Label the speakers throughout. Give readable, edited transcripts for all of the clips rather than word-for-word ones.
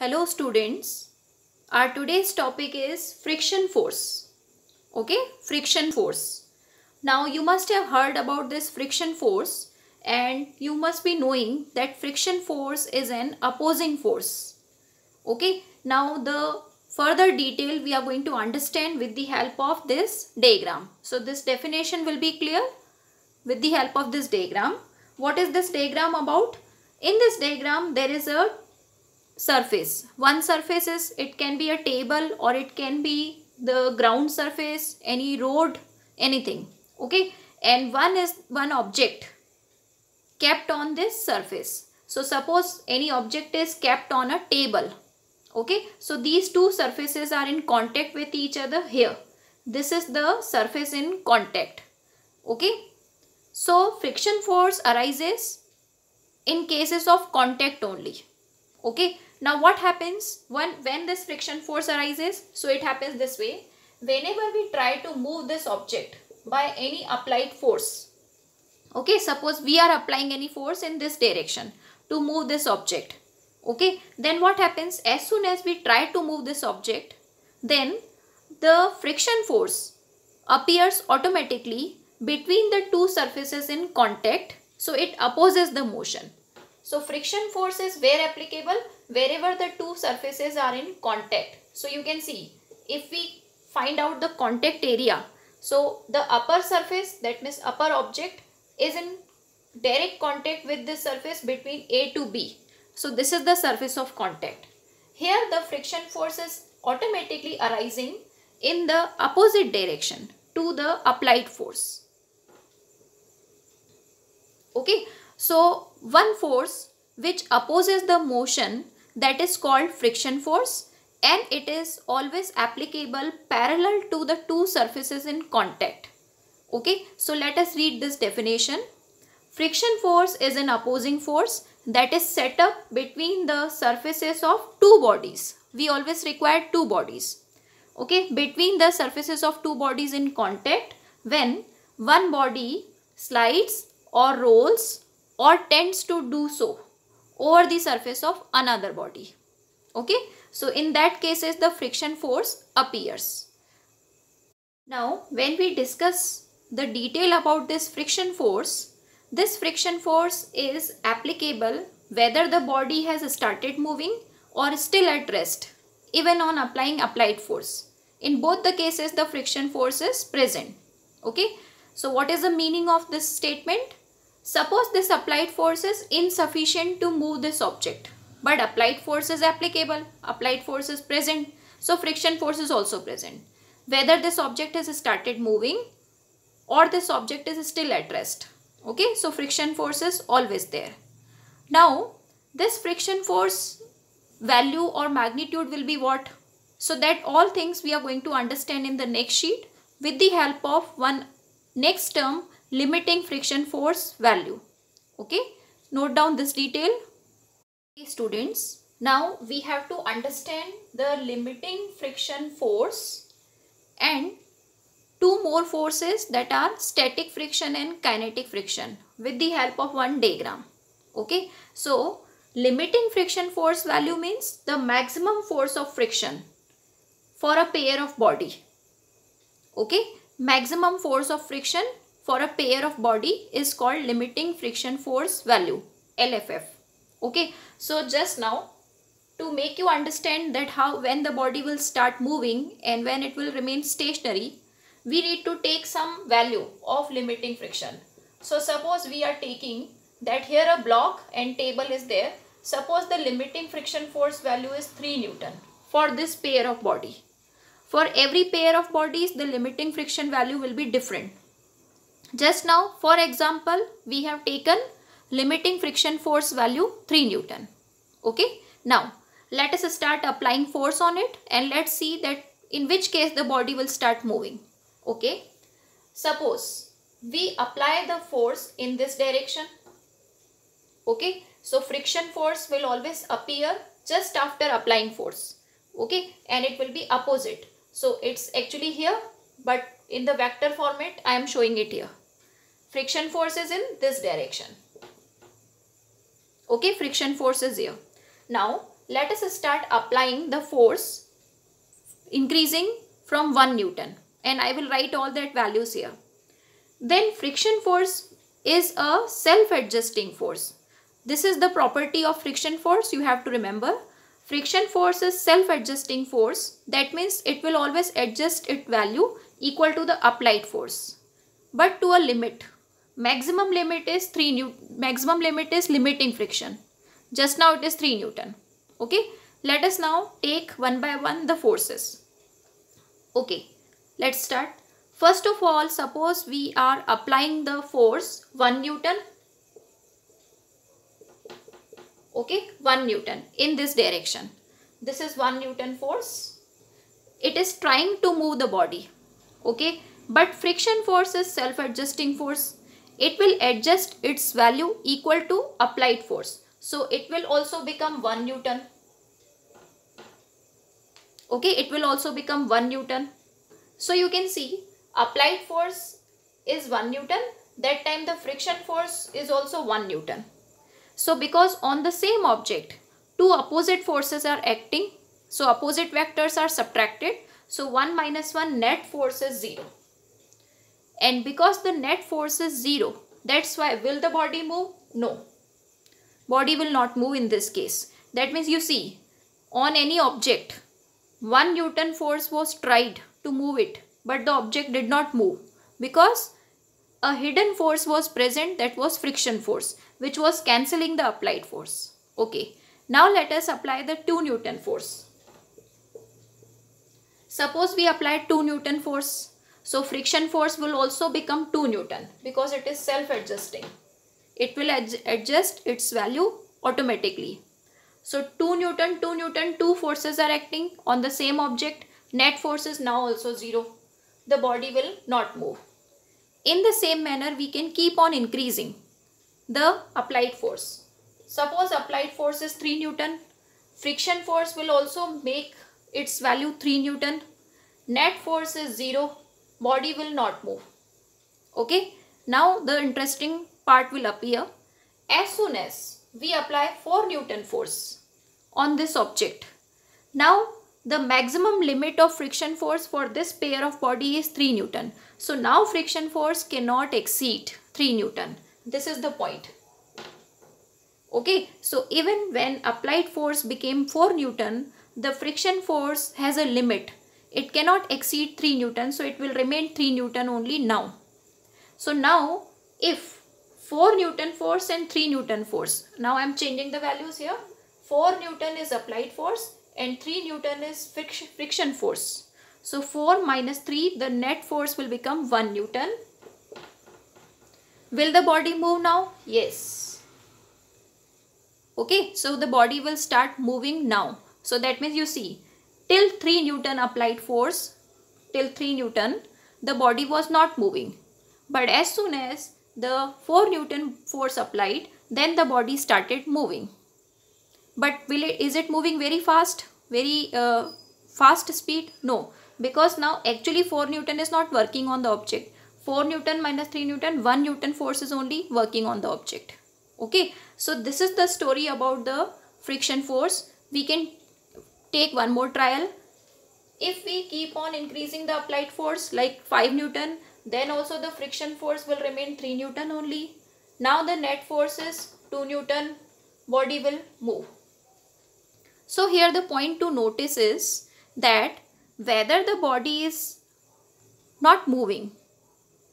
Speaker 1: Hello students, our today's topic is friction force. Okay, friction force. Now you must have heard about this friction force and you must be knowing that friction force is an opposing force. Okay, now the further detail we are going to understand with the help of this diagram. So this definition will be clear with the help of this diagram. What is this diagram about? In this diagram there is a surface. One surface is, it can be a table or it can be the ground surface, any road, anything. Okay, and one is one object kept on this surface. So suppose any object is kept on a table. Okay, so these two surfaces are in contact with each other here. This is the surface in contact. Okay, so friction force arises in cases of contact only. Okay, now what happens when this friction force arises? So it happens this way. Whenever we try to move this object by any applied force, okay, suppose we are applying any force in this direction to move this object. Okay, then what happens? As soon as we try to move this object, then the friction force appears automatically between the two surfaces in contact. So it opposes the motion. So friction force is where applicable? Wherever the two surfaces are in contact. So you can see, if we find out the contact area, so the upper surface, that means upper object, is in direct contact with this surface between A to B. So this is the surface of contact. Here the friction force is automatically arising in the opposite direction to the applied force. Okay, so one force which opposes the motion, that is called friction force, and it is always applicable parallel to the two surfaces in contact. Okay, so let us read this definition. Friction force is an opposing force that is set up between the surfaces of two bodies. We always require two bodies. Okay, between the surfaces of two bodies in contact when one body slides or rolls or tends to do so over the surface of another body. Okay, so in that cases the friction force appears. Now when we discuss the detail about this friction force is applicable whether the body has started moving or still at rest, even on applying applied force. In both the cases the friction force is present. Okay, so what is the meaning of this statement? Suppose this applied force is insufficient to move this object, but applied force is applicable, applied force is present, so friction force is also present. Whether this object has started moving or this object is still at rest. Okay, so friction force is always there. Now this friction force value or magnitude will be what? So that all things we are going to understand in the next sheet with the help of one next term, limiting friction force value. Okay, note down this detail. Okay, students, now we have to understand the limiting friction force and two more forces, that are static friction and kinetic friction, with the help of one diagram. Okay, so limiting friction force value means the maximum force of friction for a pair of body. Okay, maximum force of friction for a pair of body is called limiting friction force value, LFF. Okay, so just now to make you understand that how when the body will start moving and when it will remain stationary, we need to take some value of limiting friction. So suppose we are taking that here a block and table is there. Suppose the limiting friction force value is 3 Newton for this pair of body. For every pair of bodies the limiting friction value will be different. Just now for example we have taken limiting friction force value 3 Newton. Okay, now let us start applying force on it and let's see that in which case the body will start moving. Okay, suppose we apply the force in this direction. Okay, so friction force will always appear just after applying force. Okay, and it will be opposite. So it's actually here, but in the vector format I am showing it here. Friction force is in this direction. Okay, friction force is here. Now let us start applying the force increasing from 1 Newton, and I will write all that values here. Then friction force is a self-adjusting force. This is the property of friction force, you have to remember. Friction force is self-adjusting force. That means it will always adjust its value equal to the applied force, but to a limit. Maximum limit is 3 Newton. Maximum limit is limiting friction. Just now it is 3 Newton. Okay. Let us now take one by one the forces. Okay. Let's start. First of all, suppose we are applying the force 1 Newton. Okay, 1 Newton in this direction. This is 1 Newton force. It is trying to move the body. Okay, but friction force is self-adjusting force. It will adjust its value equal to applied force. So it will also become 1 Newton. Okay, it will also become 1 Newton. So you can see applied force is 1 Newton. That time the friction force is also 1 Newton. So because on the same object, two opposite forces are acting, so opposite vectors are subtracted. So 1 minus 1 net force is 0. And because the net force is 0, that's why will the body move? No. Body will not move in this case. That means you see, on any object, 1 Newton force was tried to move it, but the object did not move because a hidden force was present, that was friction force, which was cancelling the applied force. Okay. Now let us apply the 2 Newton force. Suppose we apply 2 Newton force. So friction force will also become 2 Newton because it is self-adjusting. It will adjust its value automatically. So 2 Newton, 2 Newton, two forces are acting on the same object. Net force is now also 0. The body will not move. In the same manner, we can keep on increasing the applied force. Suppose applied force is 3 Newton. Friction force will also make its value 3 Newton. Net force is 0. Body will not move. Okay. Now the interesting part will appear. As soon as we apply 4 Newton force on this object, now the maximum limit of friction force for this pair of body is 3 Newton. So now friction force cannot exceed 3 Newton. This is the point. Okay. So even when applied force became 4 Newton, the friction force has a limit. It cannot exceed 3 Newton. So it will remain 3 Newton only now. So now if 4 Newton force and 3 Newton force, now I am changing the values here. 4 Newton is applied force and 3 Newton is friction force. So 4 minus 3, the net force will become 1 Newton. Will the body move now? Yes. Okay, so the body will start moving now. So that means you see, till 3 Newton applied force, till 3 Newton, the body was not moving. But as soon as the 4 Newton force applied, then the body started moving. But is it moving very fast? Very fast speed? No. Because now actually 4 Newton is not working on the object. 4 Newton minus 3 Newton, 1 Newton force is only working on the object. Okay. So this is the story about the friction force. We can take one more trial. If we keep on increasing the applied force like 5 Newton, then also the friction force will remain 3 Newton only. Now the net force is 2 Newton. Body will move. So here the point to notice is that whether the body is not moving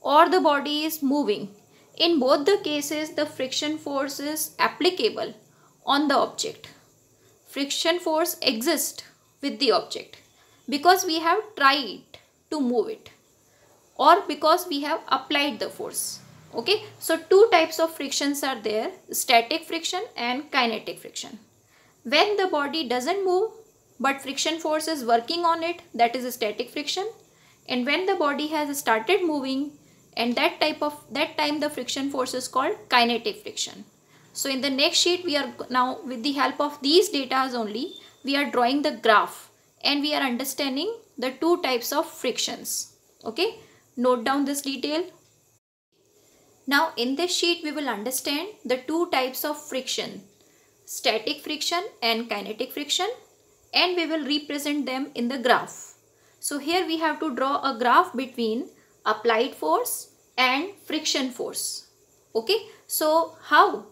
Speaker 1: or the body is moving, in both the cases the friction force is applicable on the object. Friction force exists with the object because we have tried to move it or because we have applied the force. Okay, so two types of frictions are there, static friction and kinetic friction. When the body doesn't move but friction force is working on it, that is a static friction. And when the body has started moving, and that time the friction force is called kinetic friction. So in the next sheet, we are now with the help of these data only, we are drawing the graph and we are understanding the two types of frictions. Okay, note down this detail. Now in this sheet we will understand the two types of friction, static friction and kinetic friction, and we will represent them in the graph. So here we have to draw a graph between applied force and friction force. Okay, so how?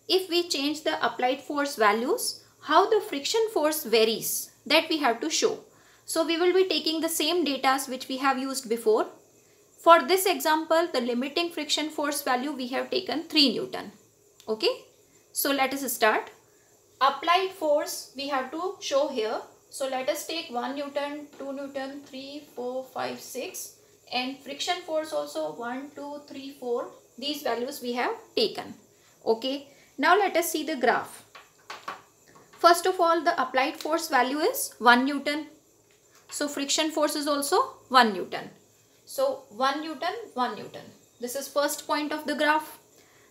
Speaker 1: If we change the applied force values, how the friction force varies, that we have to show. So we will be taking the same data which we have used before. For this example, the limiting friction force value we have taken 3 Newton. Okay, so let us start. Applied force we have to show here. So let us take 1 Newton, 2 Newton, 3, 4, 5, 6, and friction force also 1, 2, 3, 4. These values we have taken. Okay, now let us see the graph. First of all, the applied force value is 1 Newton. So friction force is also 1 Newton. So 1 Newton, 1 Newton. This is first point of the graph.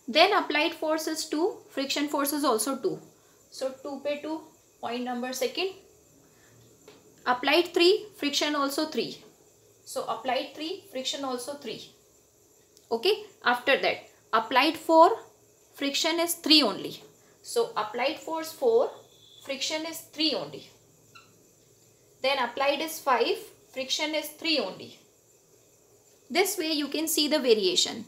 Speaker 1: Then applied force is 2, friction force is also 2. So 2 by 2, point number second. Applied 3, friction also 3. So applied 3, friction also 3. Okay, after that applied 4, friction is 3 only. So applied force 4, friction is 3 only. Then applied is 5, friction is 3 only. This way you can see the variation.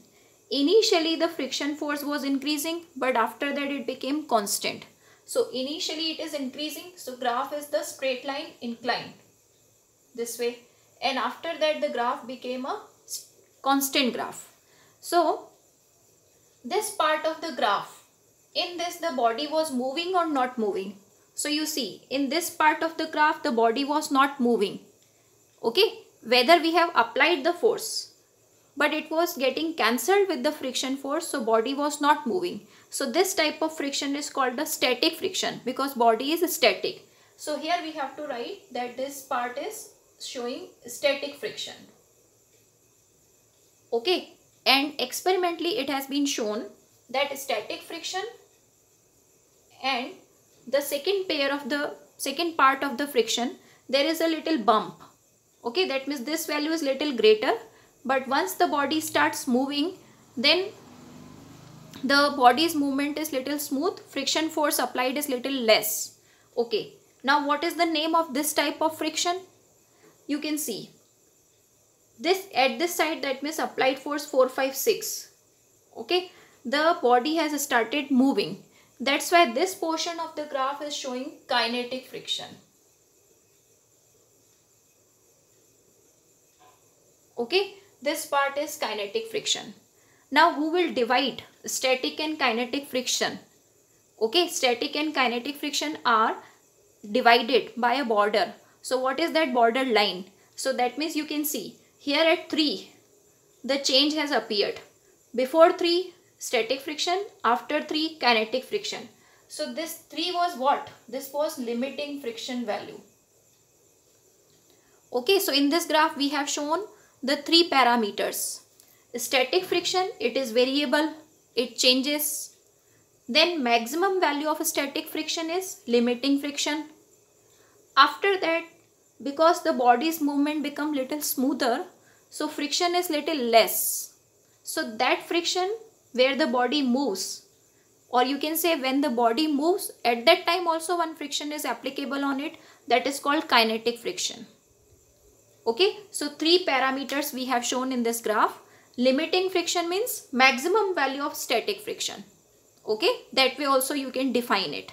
Speaker 1: Initially the friction force was increasing, but after that it became constant. So initially it is increasing, so graph is the straight line inclined this way, and after that the graph became a constant graph. So this part of the graph, in this the body was moving or not moving. So you see, in this part of the graph the body was not moving. Okay, whether we have applied the force, but it was getting cancelled with the friction force, so body was not moving. So this type of friction is called the static friction, because body is static. So here we have to write that this part is showing static friction. Okay, and experimentally it has been shown that static friction and the second part of the friction, there is a little bump. Okay, that means this value is little greater, but once the body starts moving, then the body's movement is little smooth, friction force applied is little less. Okay, now what is the name of this type of friction? You can see this at this side, that means applied force 4, 5, 6. Okay, the body has started moving. That's why this portion of the graph is showing kinetic friction. Okay, this part is kinetic friction. Now who will divide static and kinetic friction? Okay, static and kinetic friction are divided by a border. So what is that border line? So that means you can see here at 3 the change has appeared. Before 3 static friction, after 3 kinetic friction. So this 3 was what? This was limiting friction value. Okay, so in this graph we have shown the 3 parameters. Static friction, it is variable, it changes. Then maximum value of static friction is limiting friction. After that, because the body's movement become little smoother, so friction is little less. So that friction where the body moves, or you can say when the body moves, at that time also one friction is applicable on it, that is called kinetic friction. Okay, so 3 parameters we have shown in this graph. Limiting friction means maximum value of static friction. Okay, that way also you can define it.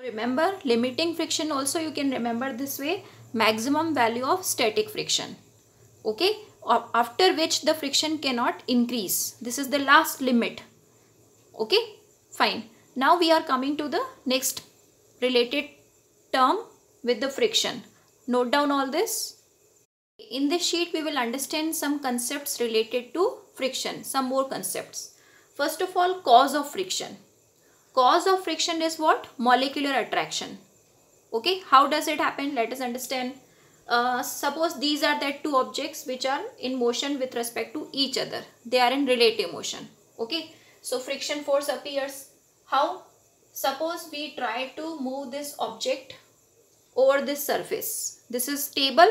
Speaker 1: Remember, limiting friction also you can remember this way, maximum value of static friction. Okay, after which the friction cannot increase. This is the last limit. Okay, fine. Now we are coming to the next related term with the friction. Note down all this. In this sheet we will understand some concepts related to friction, some more concepts. First of all, cause of friction. Cause of friction is what? Molecular attraction. Okay, how does it happen? Let us understand. Suppose these are the 2 objects which are in motion with respect to each other. They are in relative motion. Okay, so friction force appears. How? Suppose we try to move this object over this surface. This is table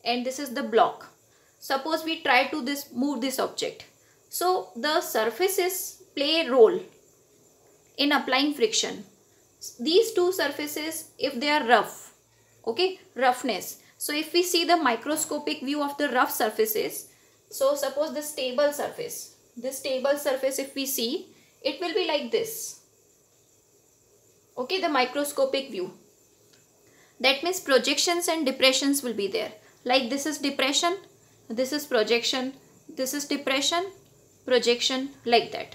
Speaker 1: and this is the block. Suppose we try to move this object. So the surfaces play a role in applying friction. These two surfaces, if they are rough, okay, roughness. So if we see the microscopic view of the rough surfaces, so suppose this table surface, if we see, it will be like this. Okay, the microscopic view. That means projections and depressions will be there. Like this is depression, this is projection, this is depression, projection, like that.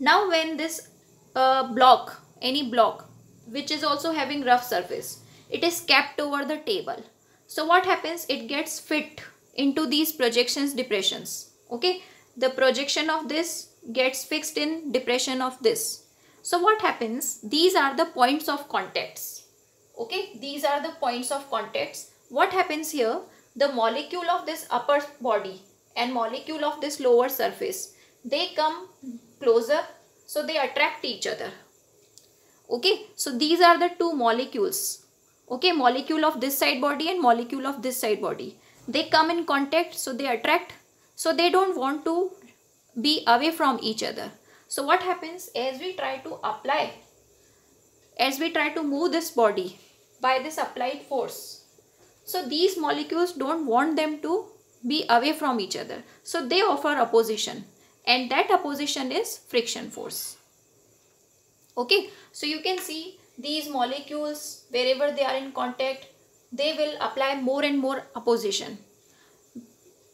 Speaker 1: Now when this block, any block which is also having rough surface, it is kept over the table. So what happens? It gets fit into these projections, depressions. Okay, the projection of this gets fixed in depression of this. So what happens? These are the points of contacts. Okay, these are the points of contacts. What happens here? The molecule of this upper body and molecule of this lower surface, they come closer, so they attract each other. Okay, so these are the two molecules. Okay, molecule of this side body and molecule of this side body. They come in contact, so they attract. So they don't want to be away from each other. So what happens? As we try to apply, as we try to move this body by this applied force, so these molecules don't want them to be away from each other. So they offer opposition, and that opposition is friction force. Okay, so you can see these molecules, wherever they are in contact, they will apply more and more opposition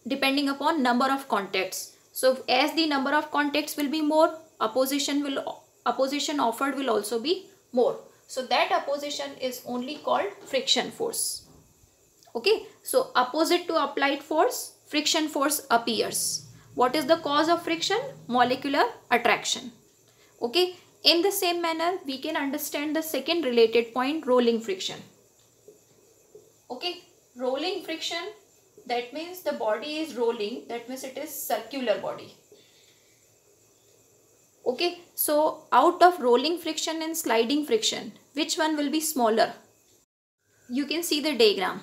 Speaker 1: depending upon number of contacts. So as the number of contacts will be more, opposition offered will also be more. So that opposition is only called friction force. Okay, so opposite to applied force, friction force appears. What is the cause of friction? Molecular attraction. Okay, in the same manner, we can understand the second related point, rolling friction. Okay, rolling friction, that means the body is rolling, that means it is circular body. Okay, so out of rolling friction and sliding friction, which one will be smaller? You can see the diagram.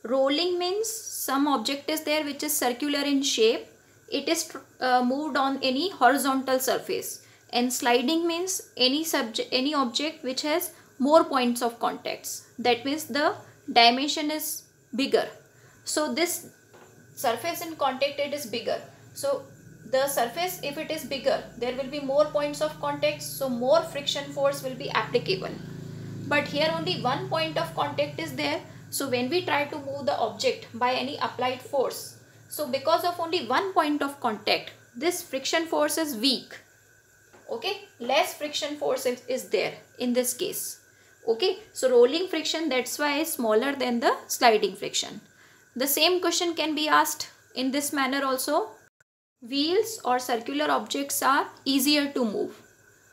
Speaker 1: Rolling means some object is there which is circular in shape. It is moved on any horizontal surface. And sliding means any object which has more points of contacts. That means the dimension is bigger. So this surface in contact, it is bigger. So the surface, if it is bigger, there will be more points of contact. So more friction force will be applicable. But here only one point of contact is there. So when we try to move the object by any applied force, so because of only one point of contact, this friction force is weak. Okay, less friction force is there in this case. Okay, so rolling friction, that's why is smaller than the sliding friction. The same question can be asked in this manner also. Wheels or circular objects are easier to move.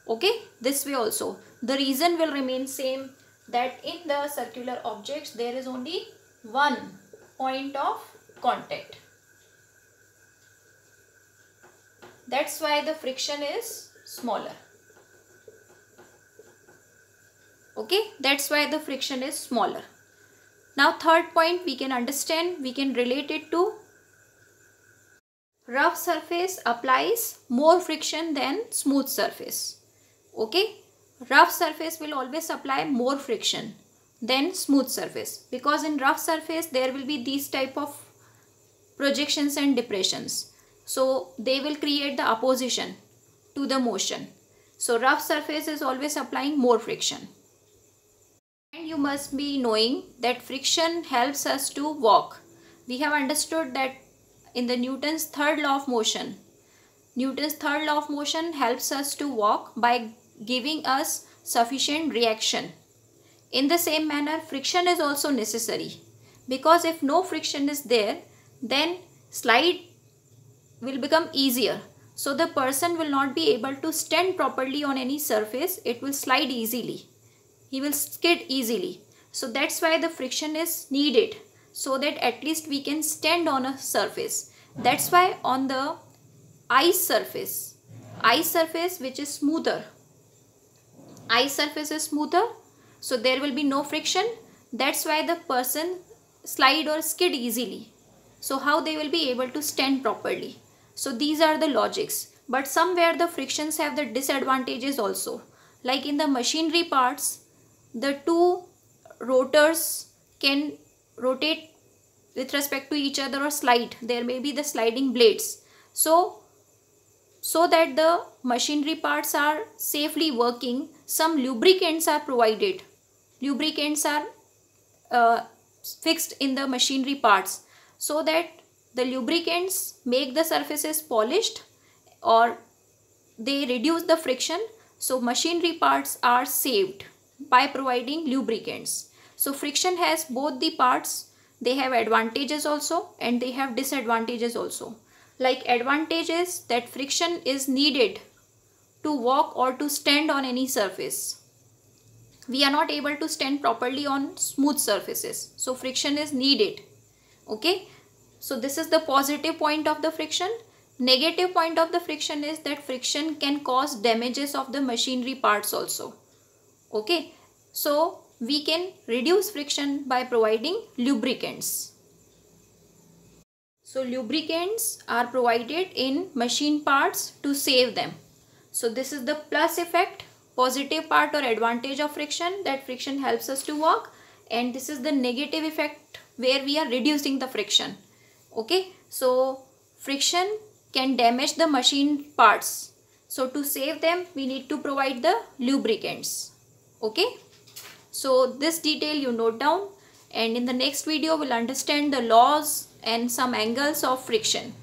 Speaker 1: Okay, this way also. The reason will remain same, that in the circular objects there is only one point of contact. That's why the friction is smaller. Okay, that's why the friction is smaller. Now third point we can understand, we can relate it to rough surface applies more friction than smooth surface. Okay, rough surface will always apply more friction than smooth surface, because in rough surface there will be these type of projections and depressions. So they will create the opposition to the motion. So rough surface is always applying more friction. And you must be knowing that friction helps us to walk. We have understood that in the Newton's third law of motion. Newton's third law of motion helps us to walk by giving us sufficient reaction. In the same manner, friction is also necessary, because if no friction is there, then slide will become easier. So the person will not be able to stand properly on any surface. It will slide easily. He will skid easily. So that's why the friction is needed, so that at least we can stand on a surface. That's why on the ice surface which is smoother, ice surface is smoother, so there will be no friction. That's why the person slide or skid easily. So how they will be able to stand properly? So these are the logics. But somewhere the frictions have the disadvantages also. Like in the machinery parts, the two rotors can rotate with respect to each other or slide. There may be the sliding blades. So that the machinery parts are safely working, some lubricants are provided. Lubricants are fixed in the machinery parts, so that the lubricants make the surfaces polished or they reduce the friction. So machinery parts are saved by providing lubricants. So friction has both the parts. They have advantages also and they have disadvantages also. Like advantages, that friction is needed to walk or to stand on any surface. We are not able to stand properly on smooth surfaces. So friction is needed. Okay. So this is the positive point of the friction. Negative point of the friction is that friction can cause damages of the machinery parts also. Okay. So we can reduce friction by providing lubricants. So lubricants are provided in machine parts to save them. So this is the plus effect, positive part or advantage of friction, that friction helps us to walk, and this is the negative effect where we are reducing the friction. Okay, so friction can damage the machine parts. So to save them, we need to provide the lubricants. Okay, so this detail you note down, and in the next video we'll understand the laws and some angles of friction.